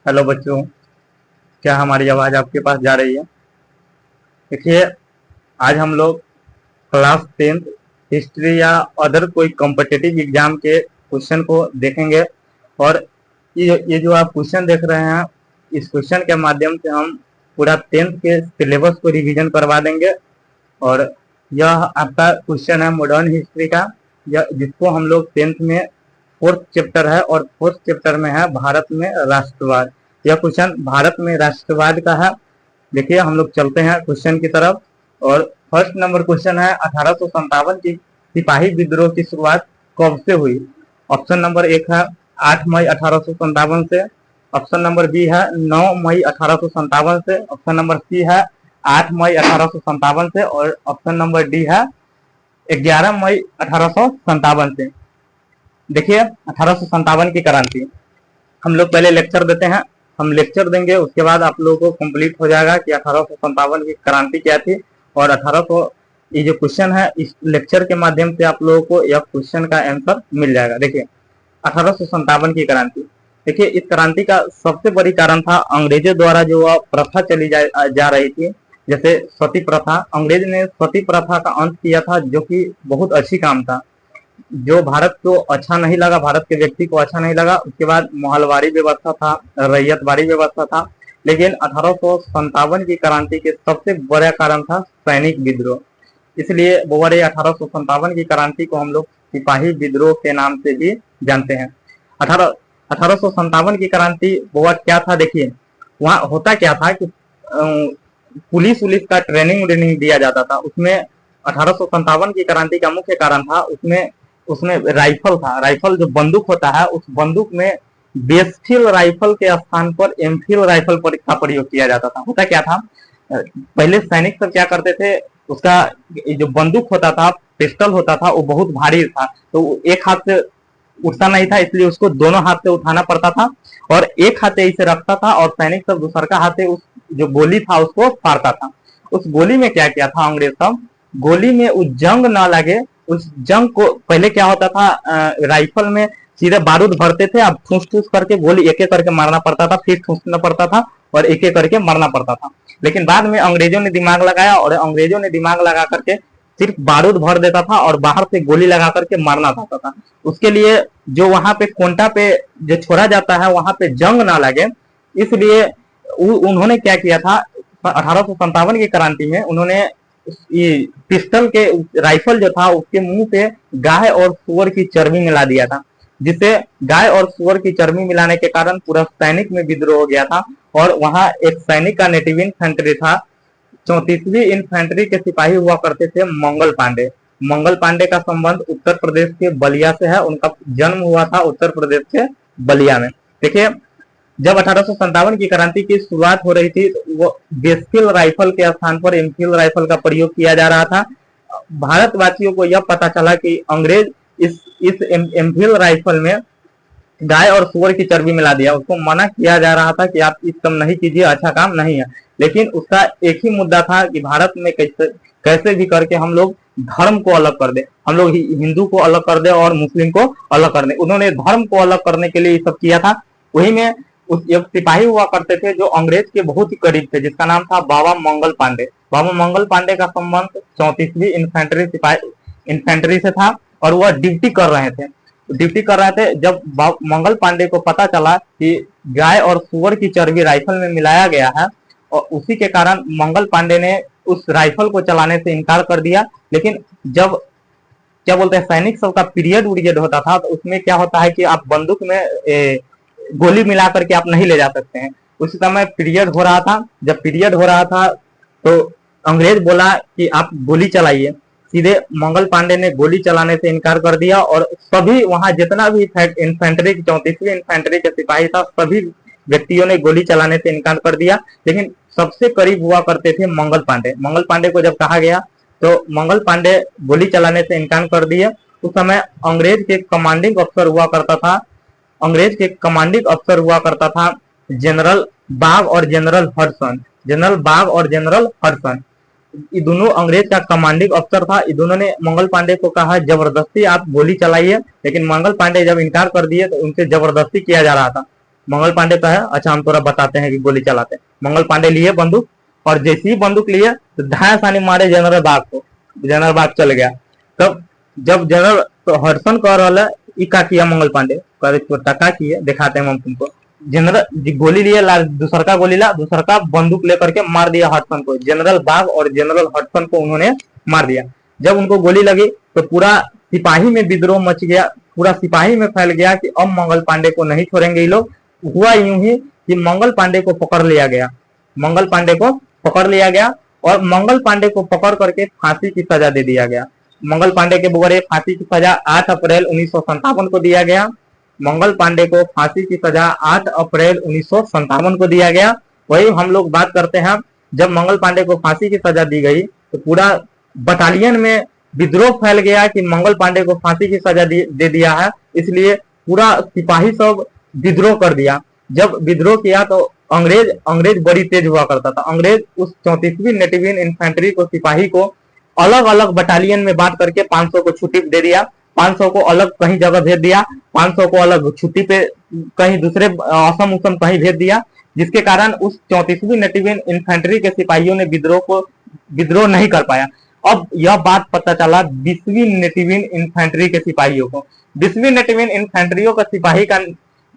Hello बच्चों, क्या हमारी आवाज आपके पास जा रही है? देखिए, आज हम लोग क्लास 10th हिस्ट्री या अदर कोई कॉम्पिटिटिव एग्जाम के क्वेश्चन को देखेंगे। और ये जो आप क्वेश्चन देख रहे हैं, इस क्वेश्चन के माध्यम से हम पूरा 10th के सिलेबस को रिवीजन करवा देंगे। और यह आपका क्वेश्चन है मॉडर्न हिस्ट्री का, जिसको हम लोग 10th में 4th चैप्टर है, और 4th चैप्टर में है भारत में राष्ट्रवाद। यह क्वेश्चन भारत में राष्ट्रवाद का है। देखिए, हम लोग चलते हैं क्वेश्चन की तरफ। और फर्स्ट नंबर क्वेश्चन है 1857 की सिपाही विद्रोह की शुरुआत कब से हुई? ऑप्शन नंबर 1 है 8 मई 1857 से। ऑप्शन नंबर बी है 9 मई 1857 से। ऑप्शन नंबर सी है 8 मई 1857 से। और ऑप्शन नंबर डी है 11 मई 1857 से। देखिए, 1857 की क्रांति, हम लोग पहले लेक्चर देते हैं। हम लेक्चर देंगे, उसके बाद आप लोगों को कंप्लीट हो जाएगा कि 1857 की क्रांति क्या थी। और 1800 ये जो क्वेश्चन है, इस लेक्चर के माध्यम से आप लोगों को यह क्वेश्चन का आंसर मिल जाएगा। देखिए, 1857 की क्रांति, देखिए इस क्रांति का सबसे बड़ी कारण था अंग्रेजों द्वारा जो प्रथा चली जा रही थी, जैसे सती प्रथा। अंग्रेज ने सती प्रथा का अंत किया था, जो कि बहुत अच्छी काम था। जो भारत को अच्छा नहीं लगा, भारत के व्यक्ति को अच्छा नहीं लगा। उसके बाद महलवारी व्यवस्था था, रैयतवाड़ी व्यवस्था था। लेकिन 1857 की क्रांति के सबसे बड़ा कारण था सैनिक विद्रोह। इसलिए बोवरे 1857 की क्रांति को हम लोग सिपाही विद्रोह के नाम से भी जानते हैं। 1857 की क्रांति बोवा क्या था? देखिए, वहाँ होता क्या था कि पुलिस का ट्रेनिंग दिया जाता था। उसमें 1857 की क्रांति का मुख्य कारण था, उसमें राइफल था। राइफल जो बंदूक होता है, उस बंदूक में बेस्टिल राइफल के स्थान पर एमफिल राइफल का प्रयोग किया जाता था। होता क्या था, पहले सैनिक सब क्या करते थे, उसका जो बंदूक होता था, पिस्टल होता था, वो बहुत भारी था, तो एक हाथ से उठता नहीं था, इसलिए उसको दोनों हाथ से उठाना पड़ता था। और एक हाथ से इसे रखता था, और सैनिक सब दूसरा हाथ से उस जो गोली था उसको फाड़ता था। उस गोली में क्या किया था अंग्रेज सब, गोली में उस जंग ना लगे, उस जंग को पहले क्या होता था, राइफल में सीधे बारूद भरते थे, अब ठूस ठूस करके गोली एक एक करके मारना पड़ता था, फिर ठूसना पड़ता था, और एक एक करके मारना पड़ता था। लेकिन बाद में अंग्रेजों ने दिमाग लगाया, और अंग्रेजों ने दिमाग लगा करके सिर्फ बारूद भर देता था और बाहर से गोली लगा करके मारना चाहता था। उसके लिए जो वहां पे कोंटा पे जो छोड़ा जाता है, वहां पे जंग ना लगे, इसलिए उन्होंने क्या किया था, 1857 की क्रांति में उन्होंने पिस्टल के राइफल जो था, उसके मुंह पे गाय और सुअर की चर्बी मिला दिया था, जिससे गाय और सुअर की चर्बी मिलाने के कारण पूरा सैनिक में विद्रोह हो गया था। और वहां एक सैनिक का नेटिव इन्फेंट्री था, 34वीं इन्फेंट्री के सिपाही हुआ करते थे मंगल पांडे। मंगल पांडे का संबंध उत्तर प्रदेश के बलिया से है। उनका जन्म हुआ था उत्तर प्रदेश के बलिया में। देखिए, जब 1857 की क्रांति की शुरुआत हो रही थी, वो बेस्किल राइफल के स्थान पर एमफिल राइफल का प्रयोग किया जा रहा था। भारतवासियों को यह पता चला कि अंग्रेज इस एमफिल राइफल में गाय और सुअर की चर्बी मिला दिया। उसको मना किया जा रहा था कि आप इस काम नहीं कीजिए, अच्छा काम नहीं है। लेकिन उसका एक ही मुद्दा था कि भारत में कैसे भी करके हम लोग धर्म को अलग कर दे, हम लोग हिंदू को अलग कर दे और मुस्लिम को अलग कर दे। उन्होंने धर्म को अलग करने के लिए ये सब किया था। वही में एक सिपाही हुआ करते थे जो अंग्रेज के बहुत ही करीब थे, जिसका नाम था बाबा मंगल पांडे। बाबा मंगल पांडे का संबंध 34वीं इन्फेंट्री से था, और वह ड्यूटी कर रहे थे। जब मंगल पांडे को पता चला कि गाय और सुअर की चर्बी राइफल में मिलाया गया है, और उसी के कारण मंगल पांडे ने उस राइफल को चलाने से इनकार कर दिया। लेकिन जब क्या बोलते हैं, सैनिक सब का पीरियड होता था, तो उसमें क्या होता है कि आप बंदूक में गोली मिला करके आप नहीं ले जा सकते हैं। उसी समय पीरियड हो रहा था। जब पीरियड हो रहा था तो अंग्रेज बोला कि आप गोली चलाइए। सीधे मंगल पांडे ने गोली चलाने से इनकार कर दिया, और सभी वहां जितना भी इन्फेंट्री 34वीं इन्फेंट्री के सिपाही था, सभी व्यक्तियों ने गोली चलाने से इनकार कर दिया। लेकिन सबसे करीब हुआ करते थे मंगल पांडे। मंगल पांडे को जब कहा गया तो मंगल पांडे गोली चलाने से इनकार कर दिए। उस समय अंग्रेज के कमांडिंग अफसर हुआ करता था जनरल बाग और जनरल हडसन। ये दोनों अंग्रेज का कमांडिंग अफसर था। ये दोनों ने मंगल पांडे को कहा जबरदस्ती आप गोली चलाइए, लेकिन मंगल पांडे जब इनकार कर दिए तो उनसे जबरदस्ती किया जा रहा था। मंगल पांडे का है, अच्छा हम थोड़ा बताते हैं कि गोली चलाते हैं। मंगल पांडे लिए बंदूक, और जैसे ही बंदूक लिए तो धाया सानी मारे जनरल बाग को, जनरल बाग चल गया। तब जब जनरल तो हर्षन कह रहा है, ई का किया मंगल पांडे, कह टका किए, दिखाते हैं हम तुमको। जनरल गोली लिए, दूसर का गोली ला, दूसर का बंदूक लेकर के मार दिया हडसन को, जनरल बाग और जनरल हडसन को उन्होंने मार दिया। जब उनको गोली लगी तो पूरा सिपाही में विद्रोह मच गया, पूरा सिपाही में फैल गया कि अब मंगल पांडे को नहीं छोड़ेंगे ये लोग। हुआ यूं ही कि मंगल पांडे को पकड़ लिया गया, मंगल पांडे को पकड़ लिया गया, और मंगल पांडे को पकड़ करके फांसी की सजा दे दिया गया। मंगल पांडे के बुरे फांसी की सजा 8 अप्रैल 1957 को दिया गया। मंगल पांडे को फांसी की सजा 8 अप्रैल 1957 को दिया गया। वही हम लोग बात करते हैं, जब मंगल पांडे को फांसी की सजा दी गई तो पूरा बटालियन में विद्रोह फैल गया कि मंगल पांडे को फांसी की सजा दे दिया है, इसलिए पूरा सिपाही सब विद्रोह कर दिया। जब विद्रोह किया तो अंग्रेज बड़ी तेज हुआ करता था। अंग्रेज उस 34वीं नेटिवियन इन्फेंट्री को, सिपाही को अलग अलग बटालियन में बांट करके 500 को छुट्टी दे दिया, 500 को अलग कहीं जगह भेज दिया, 500 को अलग छुट्टी पे कहीं दूसरे असम उसम कहीं भेज दिया, जिसके कारण उस 34वीं नेटिवियन इन्फेंट्री के सिपाहियों ने विद्रोह नहीं कर पाया। अब यह बात पता चला 20वीं नेटिवियन इन्फेंट्री के सिपाहियों को। 20वीं नेटिवियन इन्फेंट्रियों का सिपाही का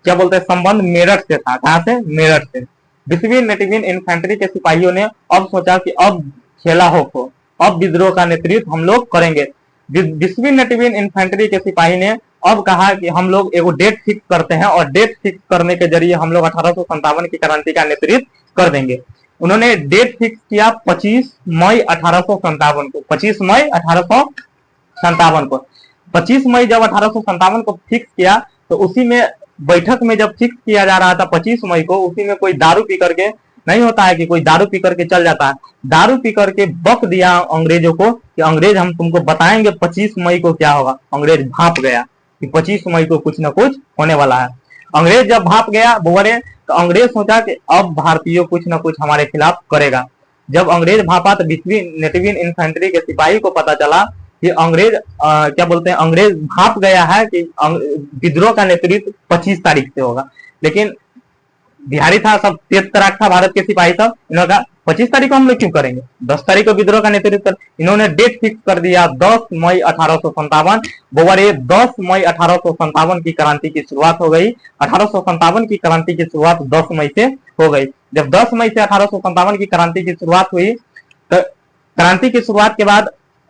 क्या बोलते हैं संबंध मेरठ से था। कहां से? मेरठ से। 20वीं नेटिवियन इन्फेंट्री के सिपाहियों ने अब सोचा कि अब खेला हो, अब विद्रोह का नेतृत्व हम लोग करेंगे। 20वीं नेटिवियन इन्फेंट्री के सिपाही ने अब कहा कि हम लोग एगो डेट फिक्स करते हैं, और डेट फिक्स करने के जरिए हम लोग 1857 की क्रांति का नेतृत्व कर देंगे। उन्होंने डेट फिक्स किया 25 मई 1857 को। 25 मई 1857 को 25 मई जब 1857 को फिक्स किया तो उसी में बैठक में जब फिक्स किया जा रहा था 25 मई को, उसी में कोई दारू पी करके नहीं होता है कि कोई दारू पी करके चल जाता है, दारू पी करके बक दिया अंग्रेजों को कि अंग्रेज हम तुमको बताएंगे 25 मई को क्या होगा। अंग्रेज भाप गया कि 25 मई को कुछ ना कुछ होने वाला है। अंग्रेज जब भाप गया बुवरे, तो अंग्रेज सोचा कि अब भारतीयों कुछ ना कुछ हमारे खिलाफ करेगा। जब अंग्रेज भापा तो 20वीं नेटिवियन इन्फेंट्री के सिपाही को पता चला कि अंग्रेज क्या बोलते हैं अंग्रेज भाप गया है कि विद्रोह का नेतृत्व 25 तारीख से होगा। लेकिन बिहारी था, सब तेज तराक था भारत के सिपाही सब, इन्होंने कहा 25 तारीख को हम लोग क्यों करेंगे, 10 तारीख को विद्रोह का नेतृत्व कर। इन्होंने डेट फिक्स कर दिया 10 मई 1857। बोवरे 10 मई 1857 की क्रांति की शुरुआत हो गई। 1857 की क्रांति की शुरुआत 10 मई से हो गई। जब 10 मई से 1857 की क्रांति की शुरुआत हुई तो क्रांति की शुरुआत के बाद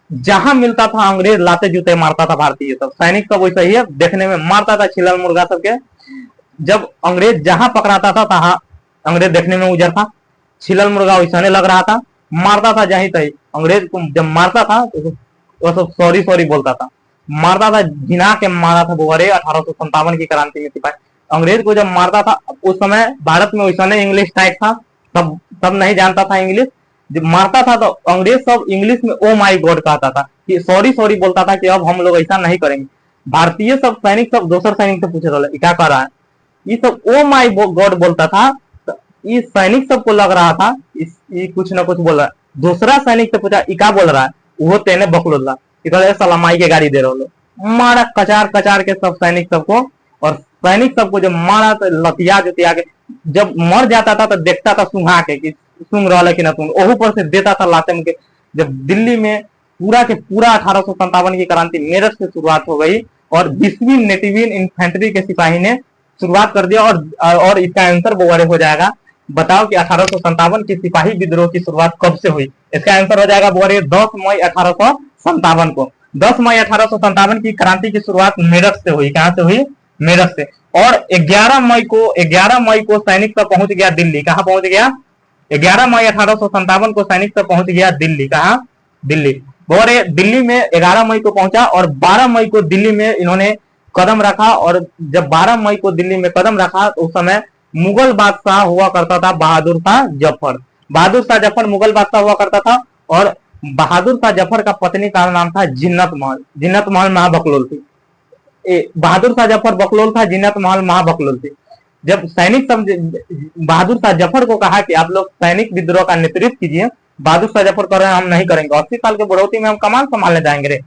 जहां मिलता था अंग्रेज लाते जूते मारता था भारतीय सब, सैनिक सब वैसा ही है देखने में, मारता था छिलल मुर्गा सबके। जब अंग्रेज जहां पकड़ाता था तहां अंग्रेज देखने में उजर था, छिलल मुर्गा वैसा लग रहा था, मारता था जहीं तहीं। अंग्रेज को जब मारता था तो वो सब सॉरी सॉरी बोलता था, मारता था, घिना के मारा था बुवरे 1857 की क्रांति में सिपाही। अंग्रेज को जब मारता था, उस समय भारत में वैसा इंग्लिश टाइप था, तब नहीं जानता था इंग्लिश। जब मारता था तो अंग्रेज सब इंग्लिश में ओ माई गॉड कहता था, कि सॉरी सॉरी बोलता था कि अब हम लोग ऐसा नहीं करेंगे। भारतीय सब सैनिक सब दोसर सैनिक से पूछे रहे क्या कर रहा है, ये सब ओ माई गॉड बोलता था। तो ये सैनिक सबको लग रहा था ये कुछ ना कुछ बोल रहा है। दूसरा सैनिक से पूछा ये क्या बोल रहा है, वो तेने बकलोला सलामाई के गाड़ी दे रहे, मारा कचार कचार के सब सैनिक सबको। और सैनिक सबको जब मारा तो लतिया जुतिया के, जब मर जाता था तो देखता था सुंघा के सुंग रहा कि ना सुंग, ओहू पर से देता था लाते मुके। जब दिल्ली में पूरा के पूरा 1857 की क्रांति मेरठ से शुरुआत हो गई, और 20वीं नेटिवियन इन्फेंट्री के सिपाही ने शुरुआत कर दिया। और इसका आंसर बोवरे हो जाएगा। बताओ कि 1857 की सिपाही विद्रोह की शुरुआत कब से हुई? इसका आंसर हो जाएगा बोवरे 10 मई 1857 को। 10 मई 1857 की क्रांति की शुरुआत मेरठ से हुई। कहां से हुई? मेरठ से। और 11 मई को सैनिक सब पहुंच गया दिल्ली। कहां पहुंच गया? 11 मई 1857 को सैनिक सब पहुंच गया दिल्ली। कहां? दिल्ली। बोवरे दिल्ली में 11 मई को पहुंचा, और 12 मई को दिल्ली में इन्होंने कदम रखा। और जब 12 मई को दिल्ली में कदम रखा तो उस समय मुगल बादशाह हुआ करता था बहादुर शाह जफर। बहादुर शाह जफर मुगल बादशाह हुआ करता था, और बहादुर शाह जफर का पत्नी का नाम था जिन्नत महल। जिन्नत महल महाबकलोल थी। बहादुर शाह जफर बकलोल था, जिन्नत महल महाबकलोल थी। जब सैनिक सब बहादुर शाह जफर को कहा कि आप लोग सैनिक विद्रोह का नेतृत्व कीजिए, बहादुर शाह जफर कर रहे हैं हम नहीं करेंगे, 80 साल के बुढ़ौती में हम कमान संभालने जाएंगे रे।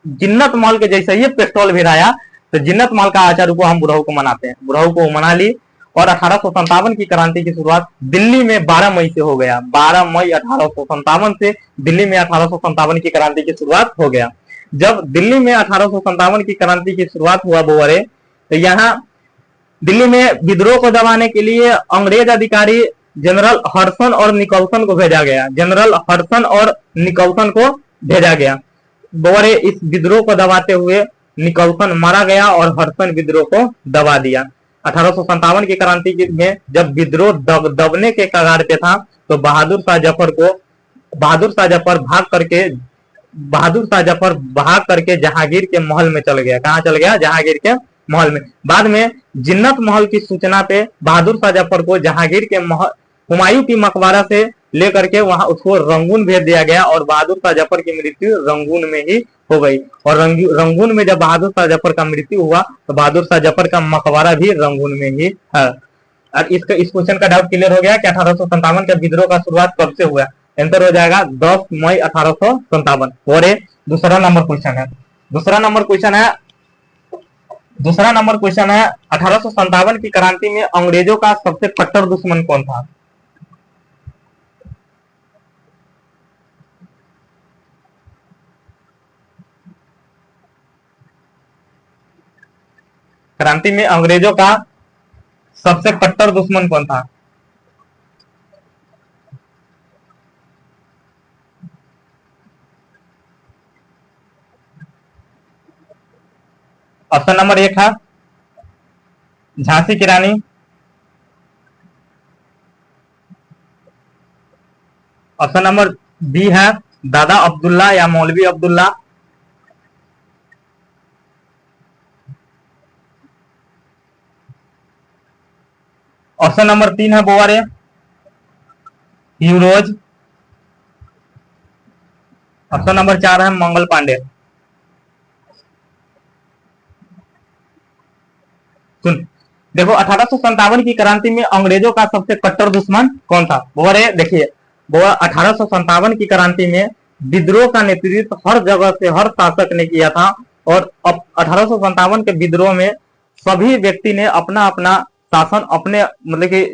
जिन्नत महल के जैसे ही पेट्रोल भिराया तो जिन्नत महल का आचार्य को हम बुढ़ऊ को मनाते हैं, बुढ़ऊ को मना ली। और 1857 की क्रांति की शुरुआत दिल्ली में 12 मई से हो गया। 12 मई 1857 से दिल्ली में 1857 की क्रांति की शुरुआत हो गया। जब दिल्ली में 1857 की क्रांति की शुरुआत हुआ बोवरे, तो यहाँ दिल्ली में विद्रोह को दबाने के लिए अंग्रेज अधिकारी जनरल हडसन और निकोलसन को भेजा गया। जनरल हडसन और निकोलसन को भेजा गया। बोवरे इस विद्रोह को दबाते हुए निकोलसन मारा गया और हडसन विद्रोह को दबा दिया। 1857 की क्रांति में जब विद्रोह दबने के कगार पे था, तो बहादुर शाह जफर भाग करके जहांगीर के महल में चल गया। कहां चल गया? जहांगीर के महल में। बाद में जिन्नत महल की सूचना पे बहादुर शाह जफर को जहांगीर के हुमायूं की मकबरा से लेकर के वहां उसको रंगून भेज दिया गया और बहादुर शाह जफर की मृत्यु रंगून में ही हो गई। और रंगून में जब बहादुर शाह जफर का मृत्यु हुआ, तो बहादुर शाह जफर का मकबरा भी रंगून में ही है। और इस क्वेश्चन का डाउट क्लियर हो गया कि 1857 का विद्रोह का शुरुआत कब से हुआ? आंसर हो जाएगा 10 मई 1857। और दूसरा नंबर क्वेश्चन है। दूसरा नंबर क्वेश्चन है 1857 की क्रांति में अंग्रेजों का सबसे कट्टर दुश्मन कौन था? क्रांति में अंग्रेजों का सबसे कट्टर दुश्मन कौन था? ऑप्शन नंबर 1 है झांसी की रानी। ऑप्शन नंबर बी है दादा अब्दुल्ला या मौलवी अब्दुल्ला। ऑप्शन नंबर 3 है बोवारे यूरोज। ऑप्शन नंबर 4 है मंगल पांडे। सुन देखो, 1857 की क्रांति में अंग्रेजों का सबसे कट्टर दुश्मन कौन था? बोरे देखिए, 1857 की क्रांति में विद्रोह का नेतृत्व हर जगह से हर शासक ने किया था। और अब 1857 के विद्रोह में सभी व्यक्ति ने अपना अपना शासन अपने मतलब कि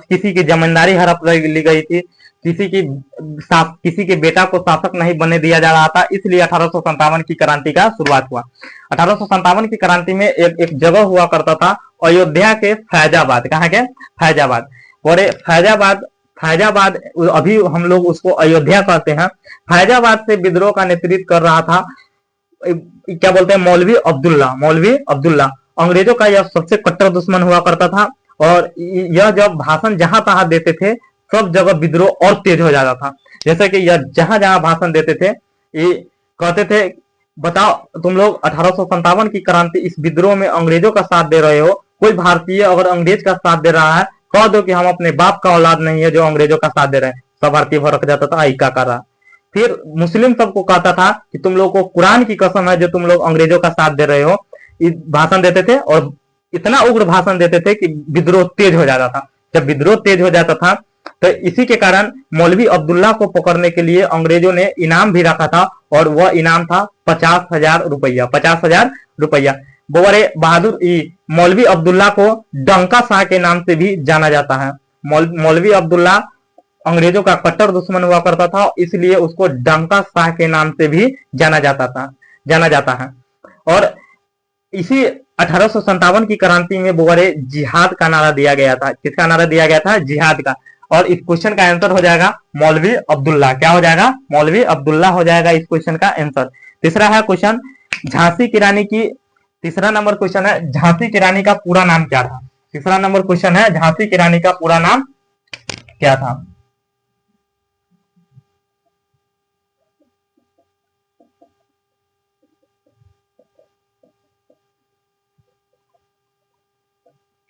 किसी की जमींदारी हड़प ली गई थी, किसी के बेटा को शासक नहीं बनने दिया जा रहा था। इसलिए 1857 की क्रांति का शुरुआत हुआ। 1857 की क्रांति में एक जगह हुआ करता था अयोध्या के फैजाबाद। कहाँ के? फैजाबाद। और फैजाबाद अभी हम लोग उसको अयोध्या कहते हैं। फैजाबाद से विद्रोह का नेतृत्व कर रहा था क्या बोलते हैं, मौलवी अब्दुल्ला। अंग्रेजों का यह सबसे कट्टर दुश्मन हुआ करता था। और यह जब भाषण जहां तहां देते थे, सब जगह विद्रोह और तेज हो जाता था। जैसे कि यह जहां जहां भाषण देते थे, ये कहते थे बताओ तुम लोग 1857 की क्रांति इस विद्रोह में अंग्रेजों का साथ दे रहे हो। कोई भारतीय अगर अंग्रेज का साथ दे रहा है, कह दो कि हम अपने बाप का औलाद नहीं है जो अंग्रेजों का साथ दे रहे हैं। सब भारतीय भड़क जाता था, का कर रहा। फिर मुस्लिम सबको कहता था कि तुम लोग को कुरान की कसम है जो तुम लोग अंग्रेजों का साथ दे रहे हो। भाषण देते थे और इतना उग्र भाषण देते थे कि विद्रोह तेज हो जाता था। जब विद्रोह तेज हो जाता था, तो इसी के कारण मौलवी अब्दुल्ला को पकड़ने के लिए अंग्रेजों ने इनाम भी रखा था। और वह इनाम था 50,000 रुपया। 50,000 रुपया। बोवरे बहादुर मौलवी अब्दुल्ला को डंका शाह के नाम से भी जाना जाता है। मौलवी अब्दुल्ला अंग्रेजों का कट्टर दुश्मन हुआ करता था, इसलिए उसको डंका शाह के नाम से भी जाना जाता है। और इसी 1857 की क्रांति में बोवरे जिहाद का नारा दिया गया था। किसका नारा दिया गया था? जिहाद का। और इस क्वेश्चन का आंसर हो जाएगा मौलवी अब्दुल्ला। क्या हो जाएगा? मौलवी अब्दुल्ला हो जाएगा इस क्वेश्चन का आंसर। तीसरा है क्वेश्चन झांसी की रानी की। तीसरा नंबर क्वेश्चन है झांसी की रानी का पूरा नाम क्या था? तीसरा नंबर क्वेश्चन है झांसी की रानी का पूरा नाम क्या था?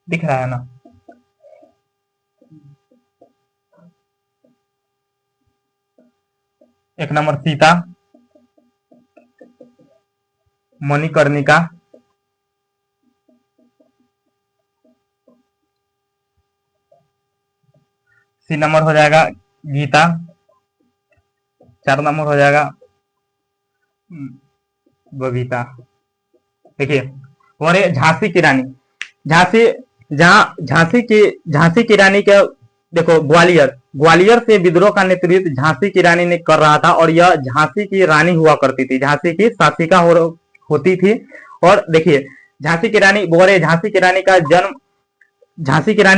दिख रहा है ना? एक number Sita, Manikarnika, C number हो जाएगा गीता, 4 नंबर हो जाएगा बबीता। देखिए, और झांसी की रानी, झांसी जहां झांसी की रानी के, देखो ग्वालियर से विद्रोह का नेतृत्व झांसी की रानी ने कर रहा था, और यह झांसी की रानी हुआ करती थी, झांसी की शासिका होती थी। और देखिए झांसी की रानी बोरे, झांसी की रानी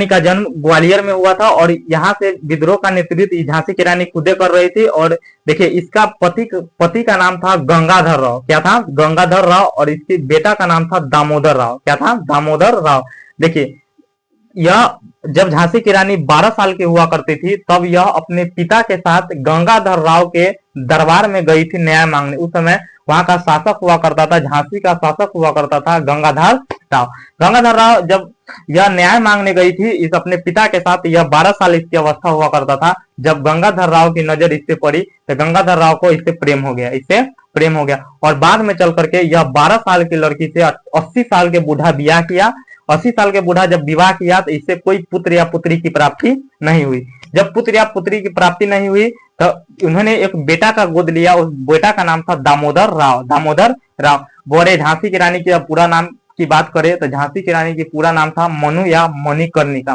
का जन्म ग्वालियर में हुआ था, और यहाँ से विद्रोह का नेतृत्व झांसी की रानी खुदे कर रही थी। और देखिए इसका पति का नाम था गंगाधर राव। क्या था? गंगाधर राव। और इसके बेटा का नाम था दामोदर राव। क्या था? दामोदर राव। देखिए यह जब झांसी की रानी 12 साल की हुआ करती थी, तब यह अपने पिता के साथ गंगाधर राव के दरबार में गई थी न्याय मांगने। उस समय वहां का शासक हुआ करता था, झांसी का शासक हुआ करता था गंगाधर राव। गंगाधर राव जब यह न्याय मांगने गई थी इस अपने पिता के साथ, यह 12 साल इसकी अवस्था हुआ करता था। जब गंगाधर राव की नजर इससे पड़ी तो गंगाधर राव को इससे प्रेम हो गया, और बाद में चल करके यह 12 साल की लड़की से 80 साल के बूढ़ा ब्याह किया। 80 साल के बूढ़ा जब विवाह किया तो इससे कोई पुत्र या पुत्री की प्राप्ति नहीं हुई। जब पुत्र या पुत्री की प्राप्ति नहीं हुई तो उन्होंने एक बेटा का गोद लिया। उस बेटा का नाम था दामोदर राव। बोरे झांसी की रानी के पूरा नाम की बात करें तो झांसी की रानी की पूरा नाम था मनु या मणिकर्णिका।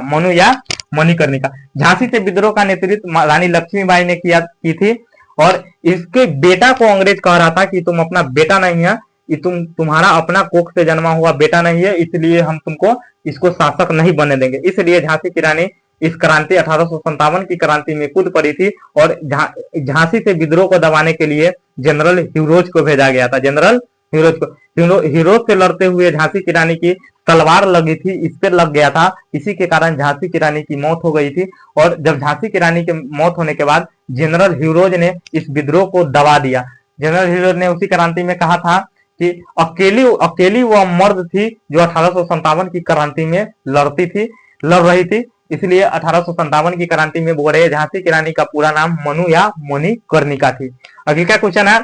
झांसी से विद्रोह का नेतृत्व रानी लक्ष्मीबाई ने की थी, और इसके बेटा को अंग्रेज कह रहा था कि तुम अपना बेटा नहीं है, तुम्हारा अपना कोख से जन्मा हुआ बेटा नहीं है, इसलिए हम तुमको इसको शासक नहीं बनने देंगे। इसलिए झांसी की रानी इस क्रांति 1857 की क्रांति में कूद पड़ी थी, और झांसी से विद्रोह को दबाने के लिए जनरल ह्यूरोज को भेजा गया था। जनरल ह्यूरोज से लड़ते हुए झांसी की रानी की तलवार लगी थी, इस पर लग गया था। इसी के कारण झांसी की रानी की मौत हो गई थी। और जब झांसी की रानी की मौत होने के बाद जनरल ह्यूरोज ने इस विद्रोह को दबा दिया। जनरल ह्यूरोज ने उसी क्रांति में कहा था कि अकेली वह मर्द थी जो 1857 की क्रांति में लड़ रही थी। इसलिए 1857 की क्रांति में बोल रहे झांसी की रानी का पूरा नाम मनु या मणिकर्णिका थी। अगले का क्वेश्चन है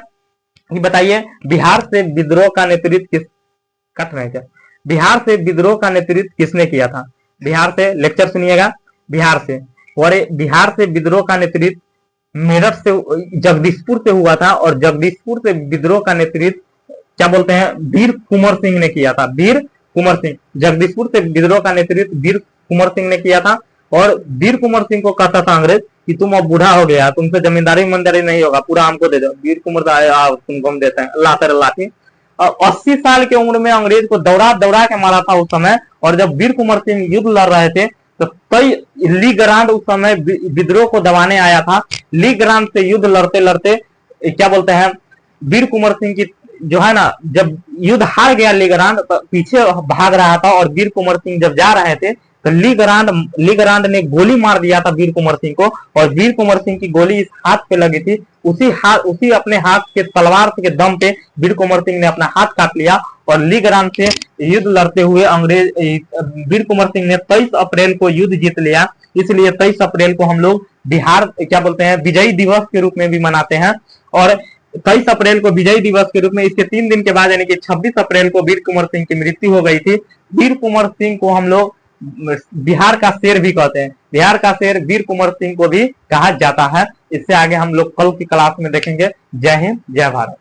कि बताइए बिहार से विद्रोह का नेतृत्व किसने किया था? बिहार से, लेक्चर सुनिएगा। बिहार से विद्रोह का नेतृत्व मेरठ से, जगदीशपुर से हुआ था, और जगदीशपुर से विद्रोह का नेतृत्व क्या बोलते हैं, वीर कुंवर सिंह ने किया था। वीर कुंवर सिंह, जगदीशपुर से विद्रोह का नेतृत्व वीर कुंवर सिंह ने किया था। और वीर कुंवर सिंह को कहता था अंग्रेज कि तुम अब बूढ़ा हो गया, तुमसे जमींदारी मंदारी नहीं होगा, पूरा हमको दे दो। वीर कुंवर तुमको हम देते हैं, अल्लाह तेरे लाठी। 80 साल की उम्र में अंग्रेज को दौड़ा के मारा था उस समय। और जब वीर कुंवर सिंह युद्ध लड़ रहे थे तो कई ली ग्रांड उस समय विद्रोह को दबाने आया था। ली ग्रांड से युद्ध लड़ते लड़ते क्या बोलते हैं, वीर कुंवर सिंह की जो है ना, जब युद्ध हार गया ली ग्रांड तो पीछे भाग रहा था, और वीर कुंवर सिंह जब जा रहे थे तो ली ग्रांड ने गोली मार दिया था वीर कुंवर सिंह को, और वीर कुंवर सिंह की गोली इस हाथ पे लगी थी। उसी अपने हाथ के तलवार के दम पे वीर कुंवर सिंह ने अपना हाथ काट लिया, और ली ग्रांड से युद्ध लड़ते हुए वीर कुंवर सिंह ने 23 अप्रैल को युद्ध जीत लिया। इसलिए 23 अप्रैल को हम लोग बिहार क्या बोलते हैं, विजयी दिवस के रूप में भी मनाते हैं। और 23 अप्रैल को विजय दिवस के रूप में, इसके 3 दिन के बाद यानी कि 26 अप्रैल को वीर कुंवर सिंह की मृत्यु हो गई थी। वीर कुंवर सिंह को हम लोग बिहार का शेर भी कहते हैं। बिहार का शेर वीर कुंवर सिंह को भी कहा जाता है। इससे आगे हम लोग कल की क्लास में देखेंगे। जय हिंद, जय भारत।